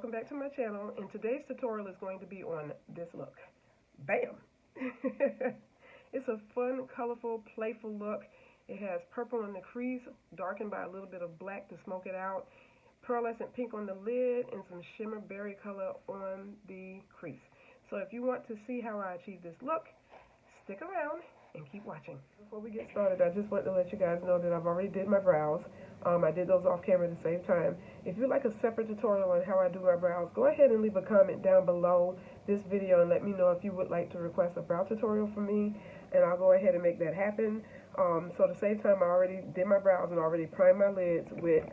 welcome back to my channel, and today's tutorial is going to be on this look. Bam! It's a fun, colorful, playful look. It has purple on the crease, darkened by a little bit of black to smoke it out, pearlescent pink on the lid, and some shimmer berry color on the crease. So if you want to see how I achieve this look, stick around and keep watching. Before we get started, I just want to let you guys know that I've already did my brows. I did those off camera to save time. If you'd like a separate tutorial on how I do my brows, go ahead and leave a comment down below this video and let me know if you would like to request a brow tutorial from me, and I'll go ahead and make that happen. So to save time, I already did my brows and already primed my lids with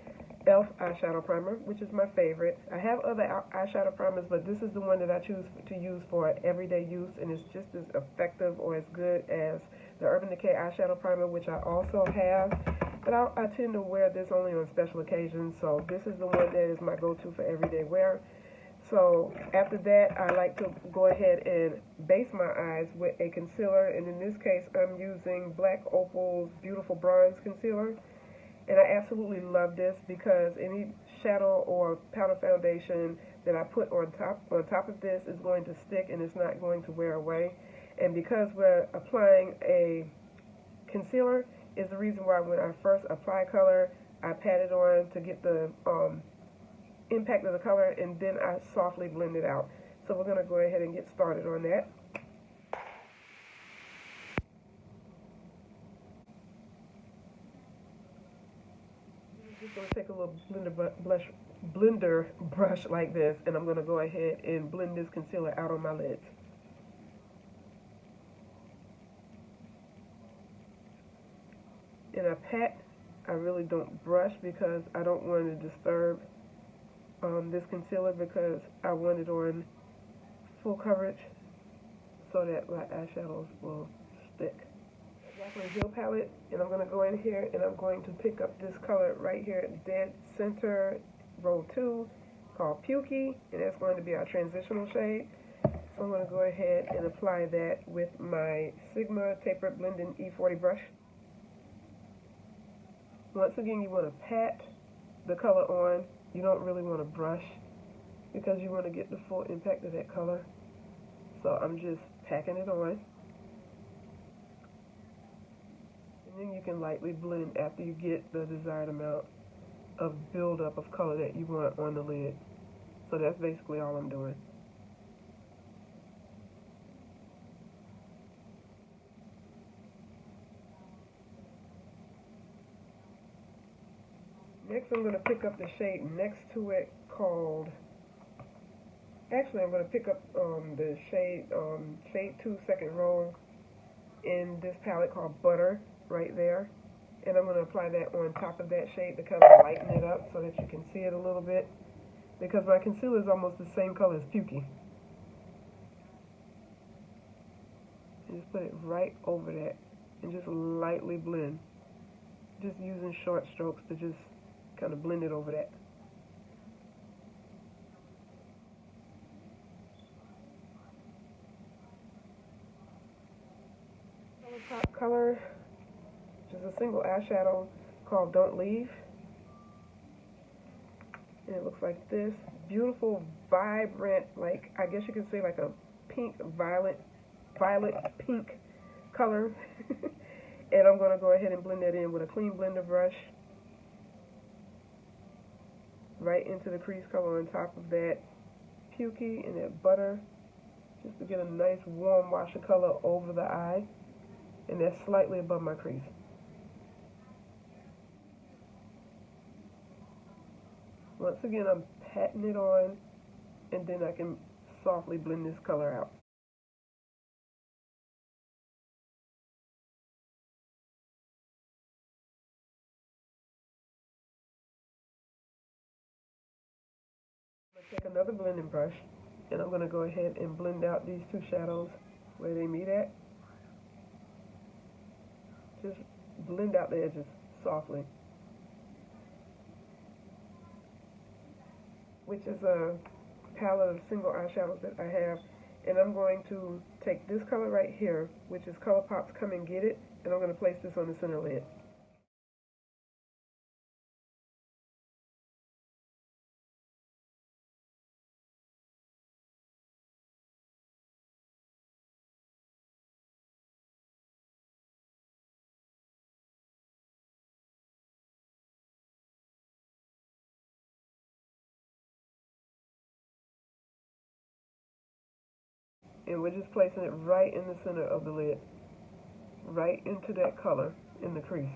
e.l.f. eyeshadow primer, which is my favorite. I have other eyeshadow primers, but this is the one that I choose to use for everyday use, and it's just as effective or as good as the Urban Decay eyeshadow primer, which I also have. But I tend to wear this only on special occasions, so this is the one that is my go-to for everyday wear. So after that, I like to go ahead and base my eyes with a concealer, and in this case, I'm using Black Opal's Beautiful Bronze Concealer. And I absolutely love this because any shadow or powder foundation that I put on top of this is going to stick and it's not going to wear away. And because we're applying a concealer is the reason why when I first apply color, I pat it on to get the impact of the color, and then I softly blend it out. So we're going to go ahead and get started on that. I'm just going to take a little blender brush like this, and I'm going to go ahead and blend this concealer out on my lids. And I pat, I really don't brush because I don't want to disturb this concealer because I want it on full coverage so that my eyeshadows will stick. Jacklyn Hill Palette, and I'm going to go in here and I'm going to pick up this color right here at dead center, row 2, called Pukey, and that's going to be our transitional shade. So I'm going to go ahead and apply that with my Sigma Tapered Blending E40 brush. Once again, you want to pat the color on. You don't really want to brush because you want to get the full impact of that color. So I'm just packing it on. And then you can lightly blend after you get the desired amount of buildup of color that you want on the lid. So that's basically all I'm doing. Next, I'm going to pick up the shade next to it called, actually I'm going to pick up the shade 2 second row in this palette called Butter right there. And I'm going to apply that on top of that shade to kind of lighten it up so that you can see it a little bit. Because my concealer is almost the same color as Pukey. And just put it right over that and just lightly blend. Just using short strokes to just kind of blend it over that. Colourpop color, which is a single eyeshadow called Don't Leave. And it looks like this. Beautiful, vibrant, like I guess you could say like a pink, violet pink color. And I'm going to go ahead and blend that in with a clean blender brush. Right into the crease color on top of that Pukey and that Butter, just to get a nice warm wash of color over the eye, and that's slightly above my crease. Once again, I'm patting it on, and then I can softly blend this color out. Take another blending brush, and I'm going to go ahead and blend out these two shadows where they meet at. Just blend out the edges softly. Which is a palette of single eyeshadows that I have. And I'm going to take this color right here, which is Colourpop's Come and Get It, and I'm going to place this on the center lid. And we're just placing it right in the center of the lid, right into that color in the crease.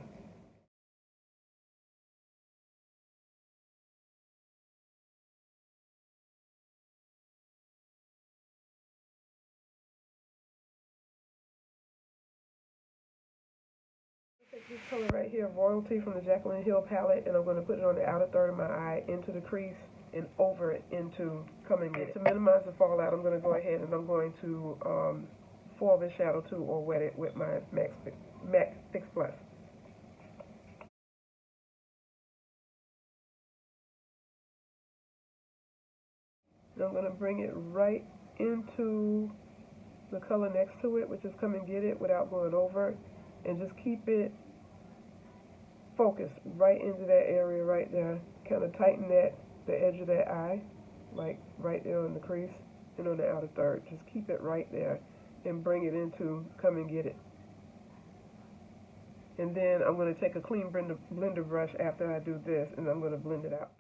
Take this color right here, Royalty, from the Jacklyn Hill palette, and I'm going to put it on the outer third of my eye, into the crease, and over it into Come and Get It. To minimize the fallout, I'm going to go ahead and I'm going to foil this shadow too, or wet it with my MAC Fix Plus. And I'm going to bring it right into the color next to it, which is Come and Get It, without going over, and just keep it focused right into that area right there. Kind of tighten the edge of that eye, like right there on the crease and on the outer third. Just keep it right there and bring it into Come and Get It. And then I'm going to take a clean blender brush after I do this, and I'm going to blend it out.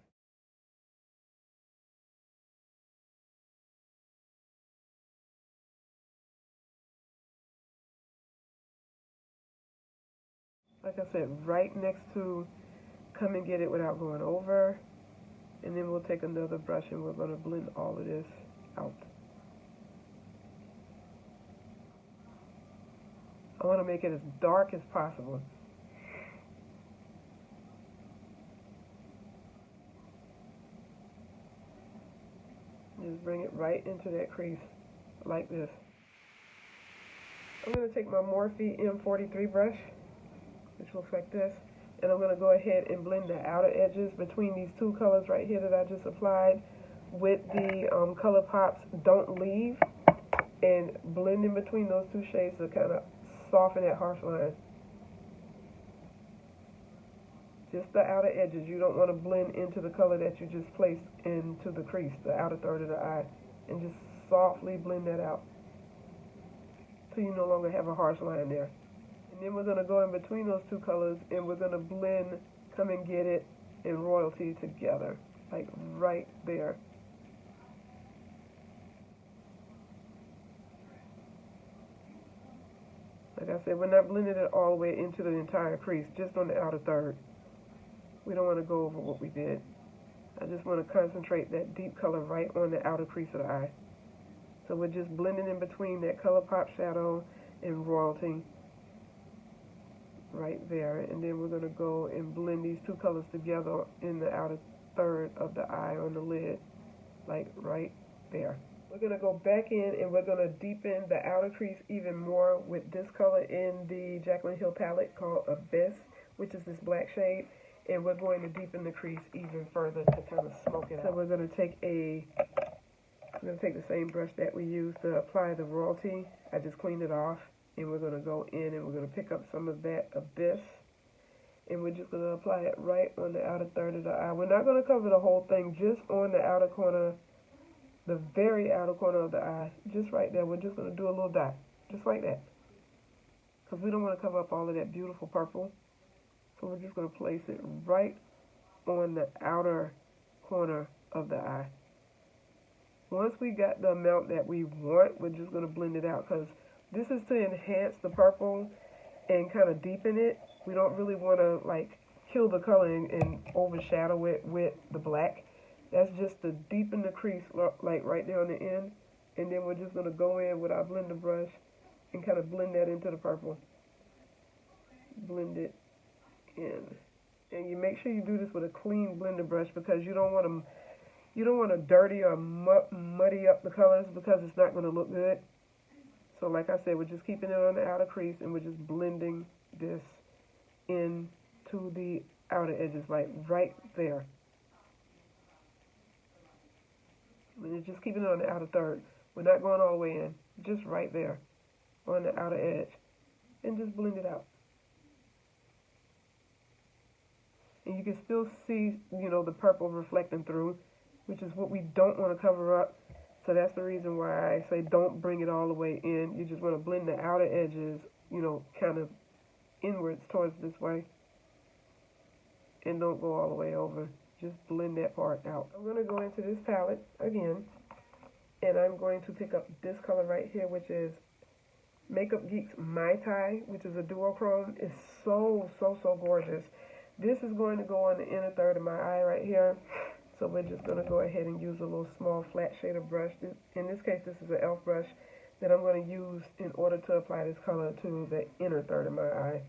Like I said, right next to Come and Get It without going over. And then we'll take another brush and we're going to blend all of this out. I want to make it as dark as possible. Just bring it right into that crease, like this. I'm going to take my Morphe M43 brush, which looks like this, and I'm going to go ahead and blend the outer edges between these two colors right here that I just applied with the Colourpop's Don't Leave, and blend in between those two shades to kind of soften that harsh line. Just the outer edges. You don't want to blend into the color that you just placed into the crease, the outer third of the eye, and just softly blend that out so you no longer have a harsh line there. And then we're going to go in between those two colors and we're going to blend Come and Get It and Royalty together, like right there. Like I said, we're not blending it all the way into the entire crease, just on the outer third. We don't want to go over what we did. I just want to concentrate that deep color right on the outer crease of the eye. So we're just blending in between that Colourpop shadow and Royalty right there. And then we're going to go and blend these two colors together in the outer third of the eye on the lid, like right there. We're going to go back in and we're going to deepen the outer crease even more with this color in the Jacklyn Hill palette called Abyss, which is this black shade. And we're going to deepen the crease even further to kind of smoke it out. So we're going to take the same brush that we used to apply the Royalty. I just cleaned it off, and we're going to go in and we're going to pick up some of that Abyss, and we're just going to apply it right on the outer third of the eye. We're not going to cover the whole thing, just on the outer corner, the very outer corner of the eye, just right there. We're just going to do a little dot, just like that, because we don't want to cover up all of that beautiful purple. So we're just going to place it right on the outer corner of the eye. Once we got the amount that we want, we're just going to blend it out, because this is to enhance the purple and kind of deepen it. We don't really want to like kill the color and overshadow it with the black. That's just to deepen the crease, like right there on the end. And then we're just going to go in with our blender brush and kind of blend that into the purple. Blend it in. And you make sure you do this with a clean blender brush, because you don't want to dirty or muddy up the colors, because it's not going to look good. So like I said, we're just keeping it on the outer crease and we're just blending this into the outer edges, like right there. And you're just keeping it on the outer third. We're not going all the way in, just right there on the outer edge, and just blend it out. And you can still see, you know, the purple reflecting through, which is what we don't want to cover up. So that's the reason why I say don't bring it all the way in. You just want to blend the outer edges, you know, kind of inwards towards this way. And don't go all the way over. Just blend that part out. I'm going to go into this palette again. and I'm going to pick up this color right here, which is Makeup Geek's Mai Tai, which is a duochrome. It's so gorgeous. This is going to go on the inner third of my eye right here. So we're just going to go ahead and use a little small flat shader brush. In this case, this is an e.l.f. brush that I'm going to use in order to apply this color to the inner third of my eye.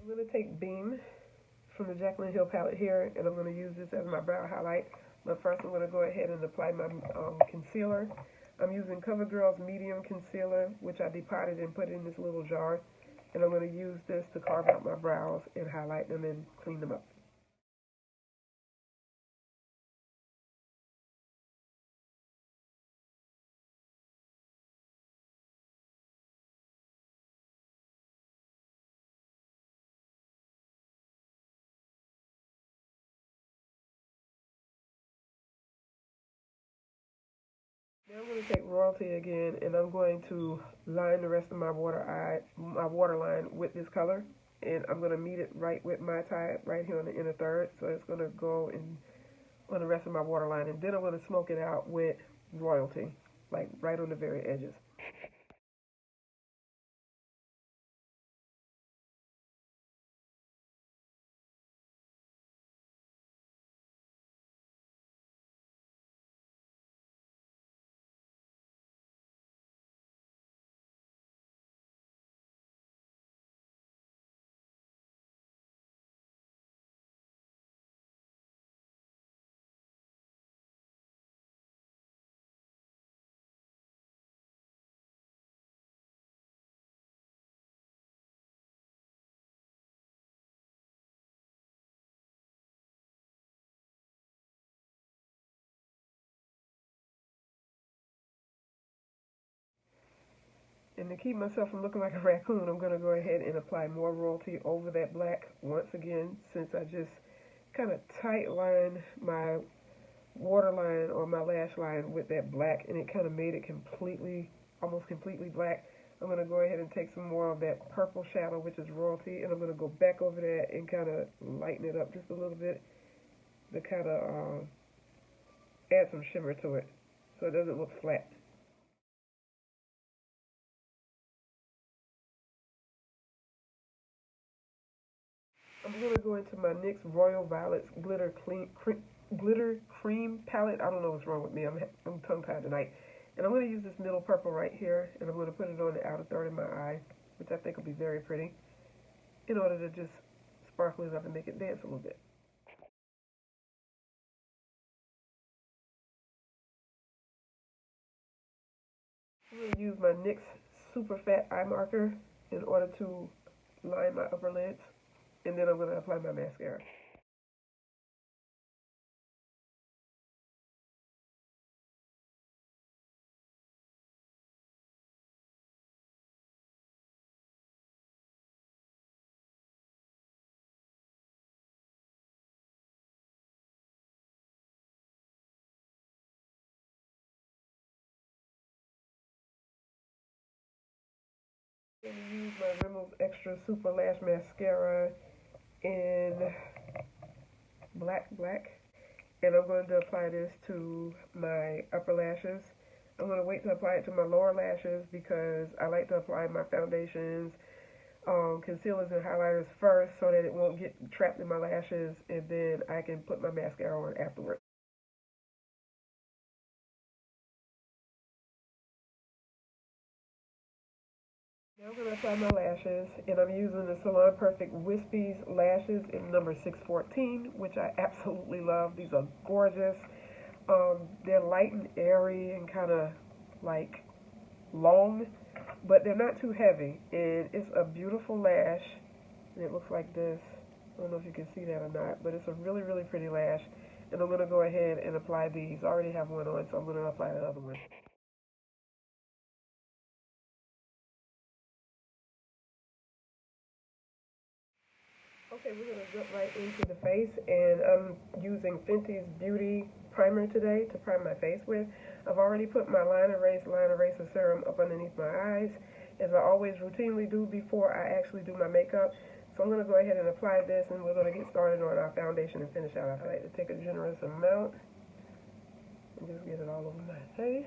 I'm going to take Beam from the Jacklyn Hill palette here, and I'm going to use this as my brow highlight. But first I'm going to go ahead and apply my concealer. I'm using CoverGirl's medium concealer, which I depotted and put in this little jar. And I'm going to use this to carve out my brows and highlight them and clean them up. Now I'm going to take Royalty again, and I'm going to line the rest of my waterline with this color, and I'm going to meet it right with Mai Tai right here on the inner third, so it's going to go in on the rest of my waterline, and then I'm going to smoke it out with Royalty, like right on the very edges. And to keep myself from looking like a raccoon, I'm going to go ahead and apply more Royalty over that black once again, since I just kind of tight lined my waterline or my lash line with that black, and it kind of made it almost completely black. I'm going to go ahead and take some more of that purple shadow, which is Royalty, and I'm going to go back over that and kind of lighten it up just a little bit to kind of add some shimmer to it so it doesn't look flat. I'm going to go into my NYX Royal Violets Glitter Cream Palette. I don't know what's wrong with me. I'm tongue-tied tonight. And I'm going to use this middle purple right here, and I'm going to put it on the outer third of my eye, which I think will be very pretty, in order to just sparkle it up and make it dance a little bit. I'm going to use my NYX Super Fat Eye Marker in order to line my upper lids, and then I'm going to apply my mascara. I'm going to use my Rimmel's Extra Super Lash Mascara in Black, and I'm going to apply this to my upper lashes. I'm going to wait to apply it to my lower lashes because I like to apply my foundations, concealers, and highlighters first so that it won't get trapped in my lashes, and then I can put my mascara on afterwards. Now I'm going to apply my lashes, and I'm using the Salon Perfect Wispies lashes in number 614, which I absolutely love. These are gorgeous. They're light and airy and kind of like long, but they're not too heavy, and it's a beautiful lash, and it looks like this. I don't know if you can see that or not, but it's a really pretty lash, and I'm going to go ahead and apply these. I already have one on, so I'm going to apply the other one. Okay, we're going to jump right into the face, and I'm using Fenty's Beauty Primer today to prime my face with. I've already put my line eraser serum up underneath my eyes, as I always routinely do before I actually do my makeup. So I'm going to go ahead and apply this, and we're going to get started on our foundation and finish out. I like to take a generous amount and just get it all over my face.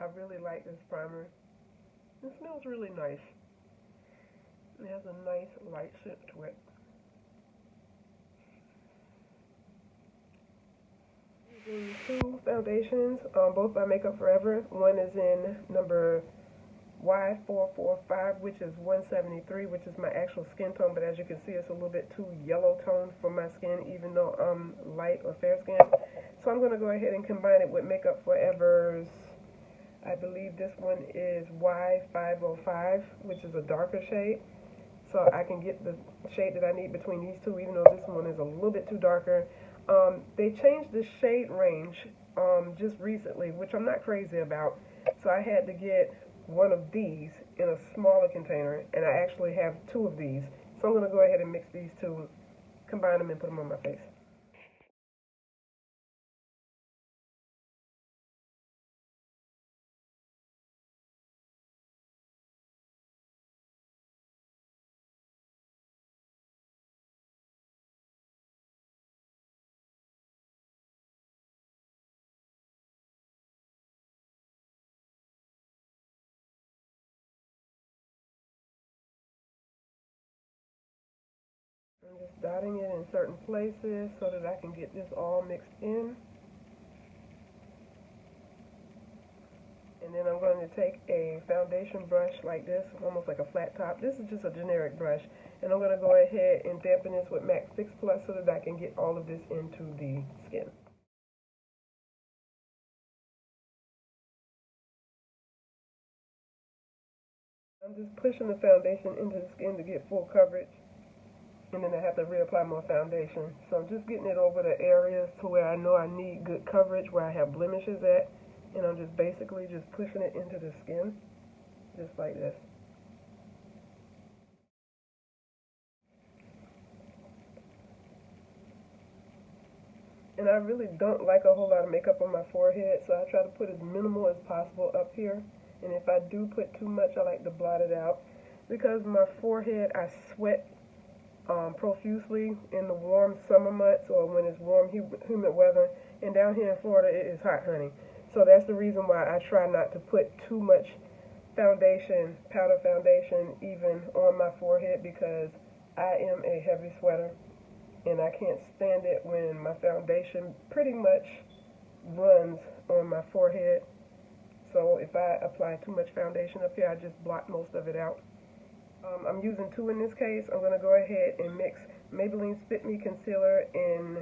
I really like this primer. It smells really nice. It has a nice light scent to it. Using two foundations, both by Makeup Forever. One is in number Y445, which is 173, which is my actual skin tone, but as you can see, it's a little bit too yellow toned for my skin, even though I'm light or fair skin. So I'm going to go ahead and combine it with Makeup Forever's, I believe this one is Y505, which is a darker shade. So I can get the shade that I need between these two, even though this one is a little bit too darker. They changed the shade range just recently, which I'm not crazy about. So I had to get one of these in a smaller container, and I actually have two of these. So I'm going to go ahead and mix these two, combine them, and put them on my face. I'm just dotting it in certain places so that I can get this all mixed in. And then I'm going to take a foundation brush like this, almost like a flat top. This is just a generic brush. And I'm going to go ahead and dampen this with MAC Fix Plus so that I can get all of this into the skin. I'm just pushing the foundation into the skin to get full coverage. And then I have to reapply more foundation. So I'm just getting it over the areas to where I know I need good coverage, where I have blemishes at. And I'm just basically just pushing it into the skin, just like this. And I really don't like a whole lot of makeup on my forehead, so I try to put as minimal as possible up here. And if I do put too much, I like to blot it out. Because my forehead, I sweat profusely in the warm summer months, or when it's warm, humid weather. And down here in Florida, it is hot, honey. So that's the reason why I try not to put too much foundation, powder foundation, even on my forehead, because I am a heavy sweater. And I can't stand it when my foundation pretty much runs on my forehead. So if I apply too much foundation up here, I just blot most of it out. I'm using two in this case. I'm going to go ahead and mix Maybelline Fit Me Concealer in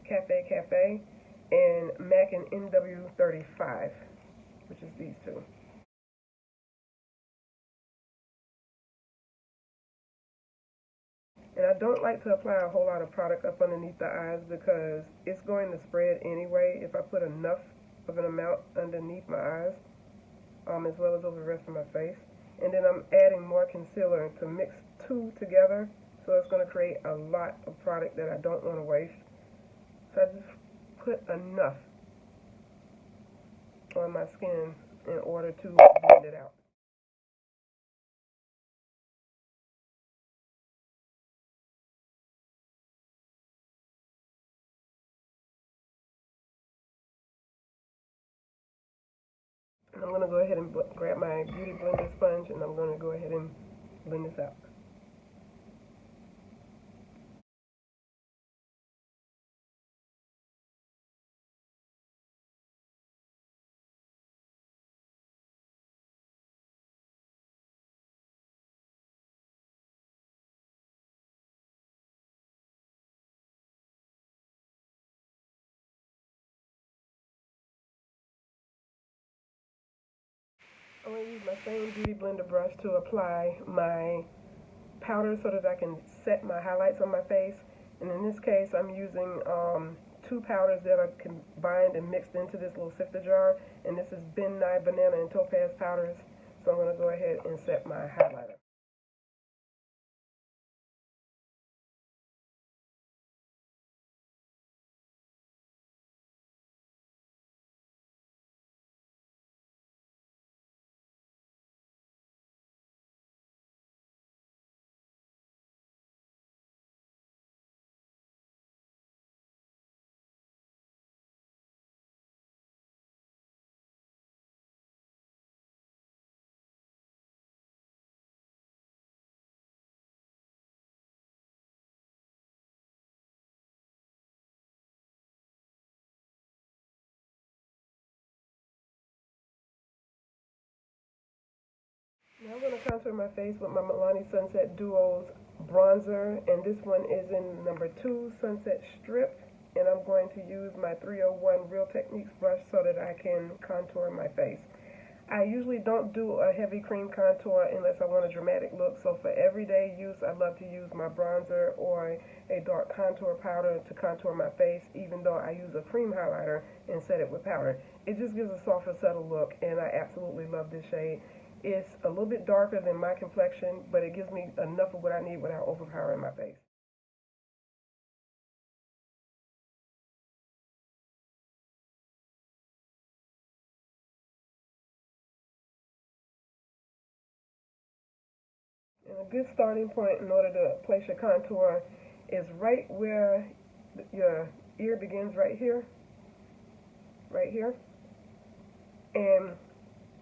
Cafe Cafe and MAC and NW35, which is these two. And I don't like to apply a whole lot of product up underneath the eyes because it's going to spread anyway if I put enough of an amount underneath my eyes, as well as over the rest of my face. And then I'm adding more concealer to mix two together, so it's going to create a lot of product that I don't want to waste. So I just put enough on my skin in order to blend it out. And I'm going to go ahead and grab my Beauty Blender sponge, and I'm going to go ahead and blend this out. I'm going to use my same Beauty Blender brush to apply my powder so that I can set my highlights on my face. And in this case, I'm using two powders that are combined and mixed into this little sifter jar, and this is Ben Nye Banana and Topaz powders. So I'm going to go ahead and set my highlighter. Now I'm going to contour my face with my Milani Sunset Duos bronzer, and this one is in number 2 Sunset Strip, and I'm going to use my 301 Real Techniques brush so that I can contour my face. I usually don't do a heavy cream contour unless I want a dramatic look, so for everyday use I love to use my bronzer or a dark contour powder to contour my face, even though I use a cream highlighter and set it with powder. It just gives a softer, subtle look, and I absolutely love this shade. It's a little bit darker than my complexion, but it gives me enough of what I need without overpowering my face. And a good starting point in order to place your contour is right where your ear begins, right here. Right here. And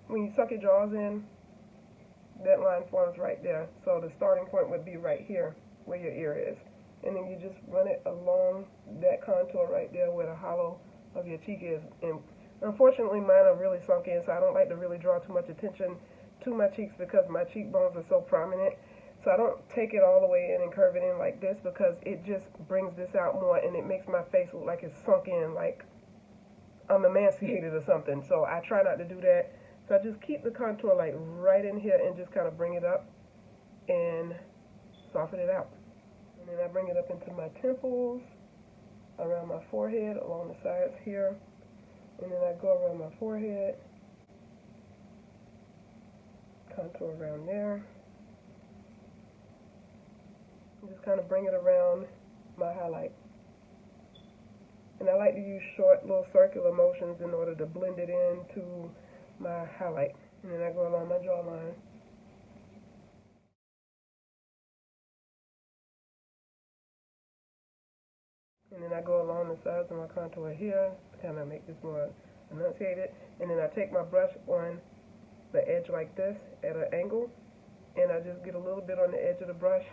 when you suck your jaws in, that line forms right there. So the starting point would be right here where your ear is. And then you just run it along that contour right there where the hollow of your cheek is. And unfortunately mine are really sunk in, so I don't like to really draw too much attention to my cheeks because my cheekbones are so prominent. So I don't take it all the way in and curve it in like this because it just brings this out more and it makes my face look like it's sunk in, like I'm emaciated or something. So I try not to do that. So I just keep the contour like right in here and just kind of bring it up and soften it out. And then I bring it up into my temples, around my forehead, along the sides here. And then I go around my forehead, contour around there. And just kind of bring it around my highlight. And I like to use short little circular motions in order to blend it into my highlight. And then I go along my jawline. And then I go along the sides of my contour here to kind of make this more enunciated. And then I take my brush on the edge like this at an angle. And I just get a little bit on the edge of the brush.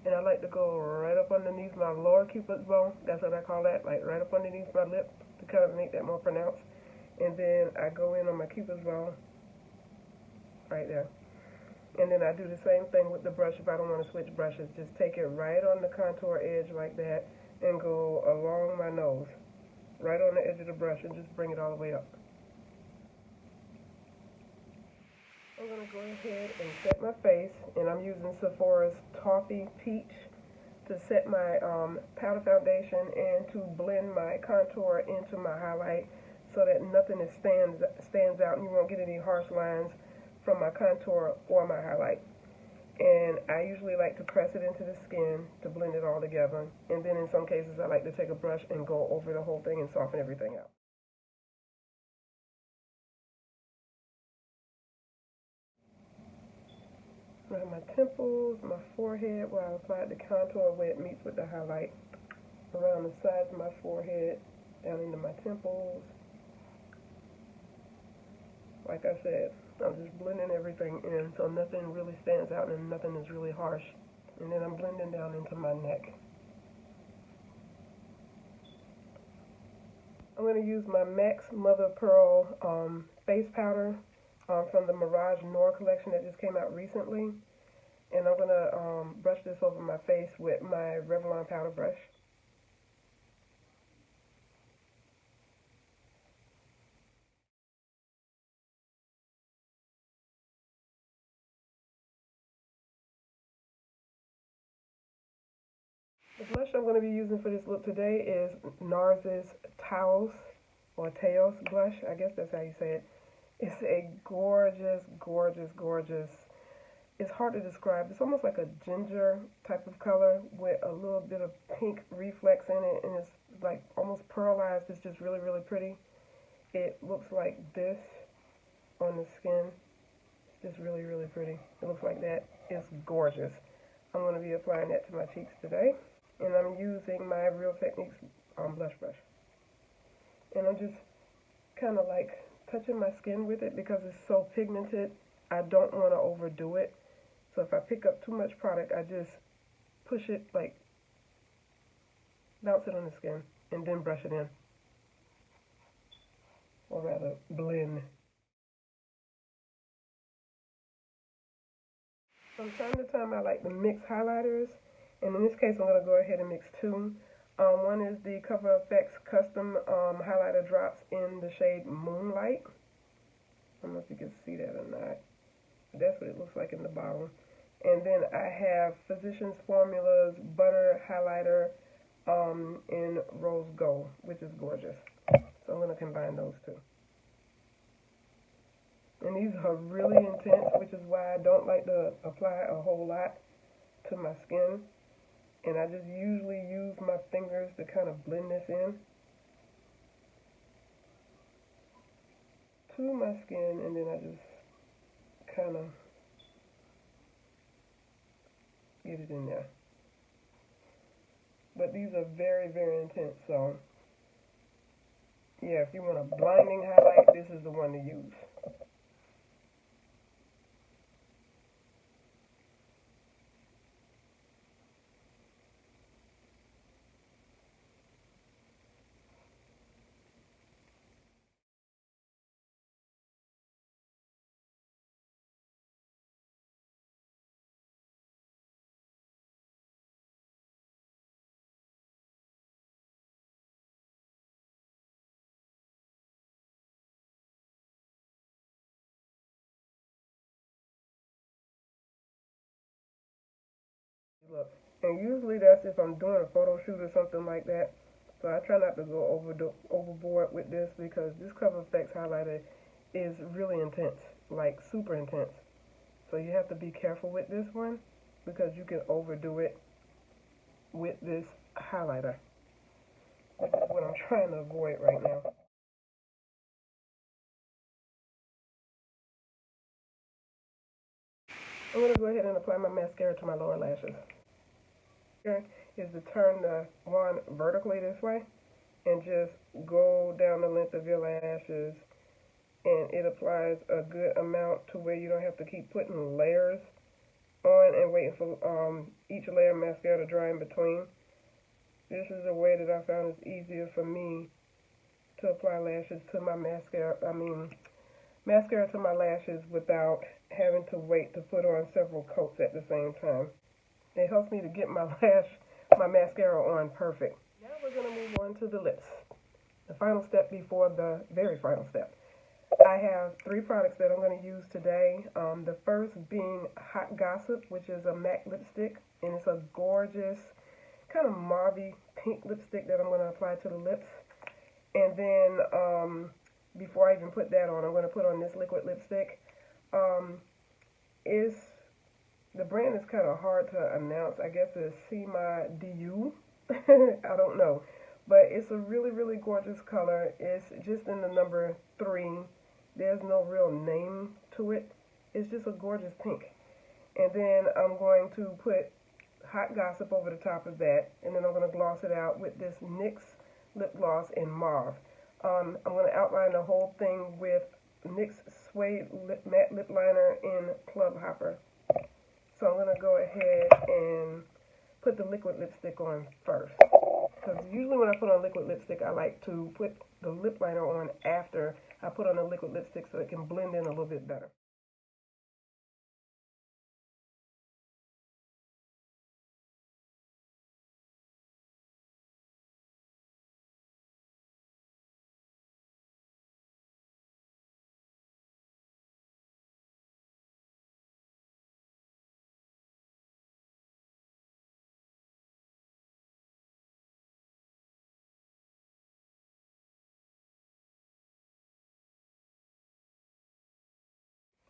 And I like to go right up underneath my lower cupid's bow. That's what I call that, like right up underneath my lip to kind of make that more pronounced. And then I go in on my cupid's bow right there. And then I do the same thing with the brush if I don't want to switch brushes. Just take it right on the contour edge like that and go along my nose, right on the edge of the brush, and just bring it all the way up. I'm going to go ahead and set my face, and I'm using Sephora's Toffee Peach to set my powder foundation and to blend my contour into my highlight so that nothing stands out and you won't get any harsh lines from my contour or my highlight. And I usually like to press it into the skin to blend it all together. And then in some cases I like to take a brush and go over the whole thing and soften everything out. Around my temples, my forehead where I applied the contour where it meets with the highlight. Around the sides of my forehead, down into my temples. Like I said, I'm just blending everything in so nothing really stands out and nothing is really harsh. And then I'm blending down into my neck. I'm going to use my MAC's Mother of Pearl face powder from the Mirage Noir collection that just came out recently. And I'm going to brush this over my face with my Revlon powder brush. The blush I'm going to be using for this look today is NARS's Taos or Taos blush. I guess that's how you say it. It's a gorgeous, gorgeous, gorgeous. It's hard to describe. It's almost like a ginger type of color with a little bit of pink reflex in it, and it's like almost pearlized. It's just really, really pretty. It looks like this on the skin. It's just really, really pretty. It looks like that. It's gorgeous. I'm going to be applying that to my cheeks today. And I'm using my Real Techniques blush brush. And I'm just kind of like touching my skin with it because it's so pigmented. I don't want to overdo it. So if I pick up too much product, I just push it, like bounce it on the skin and then brush it in. Or rather, blend. From time to time, I like to mix highlighters. And in this case, I'm going to go ahead and mix two. One is the Cover FX Custom Highlighter Drops in the shade Moonlight. I don't know if you can see that or not. That's what it looks like in the bottle. And then I have Physicians Formula's Butter Highlighter in Rose Gold, which is gorgeous. So I'm going to combine those two. And these are really intense, which is why I don't like to apply a whole lot to my skin. And I just usually use my fingers to kind of blend this in to my skin, and then I just kind of get it in there. But these are very, very intense, so yeah, if you want a blinding highlight, this is the one to use. Look, and usually that's if I'm doing a photo shoot or something like that. So I try not to go overboard with this because this Cover FX highlighter is really intense, like super intense. So you have to be careful with this one because you can overdo it with this highlighter, which is what I'm trying to avoid right now. I'm going to go ahead and apply my mascara to my lower lashes. Here is to turn the wand vertically this way and just go down the length of your lashes, and it applies a good amount to where you don't have to keep putting layers on and waiting for each layer of mascara to dry in between. This is a way that I found is easier for me to apply lashes to my mascara to my lashes without having to wait to put on several coats at the same time. It helps me to get my mascara on perfect. Now we're going to move on to the lips. The final step before the very final step. I have three products that I'm going to use today. The first being Hot Gossip, which is a matte lipstick, and it's a gorgeous kind of mauvey pink lipstick that I'm going to apply to the lips. And then before I even put that on, I'm going to put on this liquid lipstick. The brand is kind of hard to announce. I guess it's Sima DU. I don't know. But it's a really, really gorgeous color. It's just in the number 3. There's no real name to it. It's just a gorgeous pink. And then I'm going to put Hot Gossip over the top of that. And then I'm going to gloss it out with this NYX lip gloss in mauve. I'm going to outline the whole thing with NYX Suede Matte Lip Liner in Club Hopper. So I'm going to go ahead and put the liquid lipstick on first. Because usually when I put on liquid lipstick, I like to put the lip liner on after I put on the liquid lipstick so it can blend in a little bit better.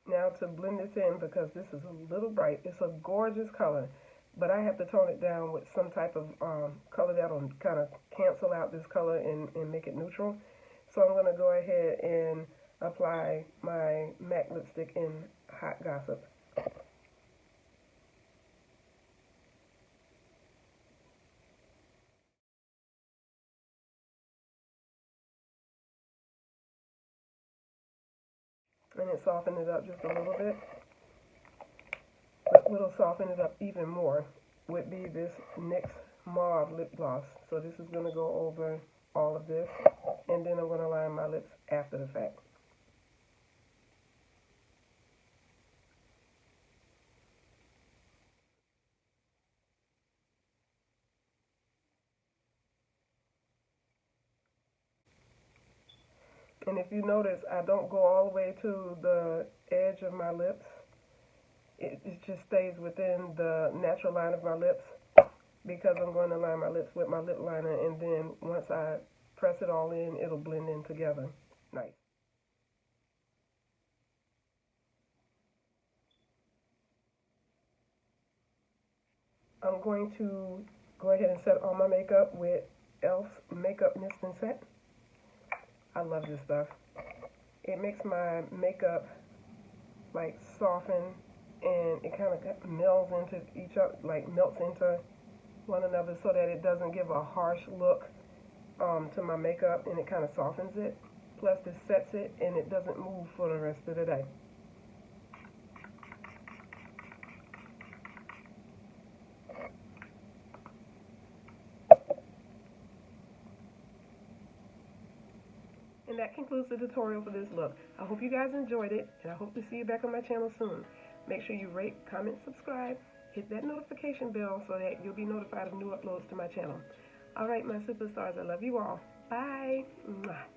Now to blend this in, because this is a little bright. It's a gorgeous color, but I have to tone it down with some type of color that'll kind of cancel out this color and make it neutral. So I'm going to go ahead and apply my MAC lipstick in Hot Gossip. And it softened it up just a little bit. But what'll soften it up even more would be this NYX Mauve lip gloss. So this is going to go over all of this, and then I'm going to line my lips after the fact. And if you notice, I don't go all the way to the edge of my lips. It just stays within the natural line of my lips, because I'm going to line my lips with my lip liner, and then once I press it all in, it'll blend in together. Nice. I'm going to go ahead and set all my makeup with e.l.f. Makeup Mist and Set. I love this stuff. It makes my makeup like soften, and it kind of melds into each other, like melts into one another, so that it doesn't give a harsh look to my makeup, and it kind of softens it. Plus this sets it, and it doesn't move for the rest of the day. And that concludes the tutorial for this look. I hope you guys enjoyed it, and I hope to see you back on my channel soon. Make sure you rate, comment, subscribe, hit that notification bell so that you'll be notified of new uploads to my channel. Alright, my superstars, I love you all. Bye. Mwah.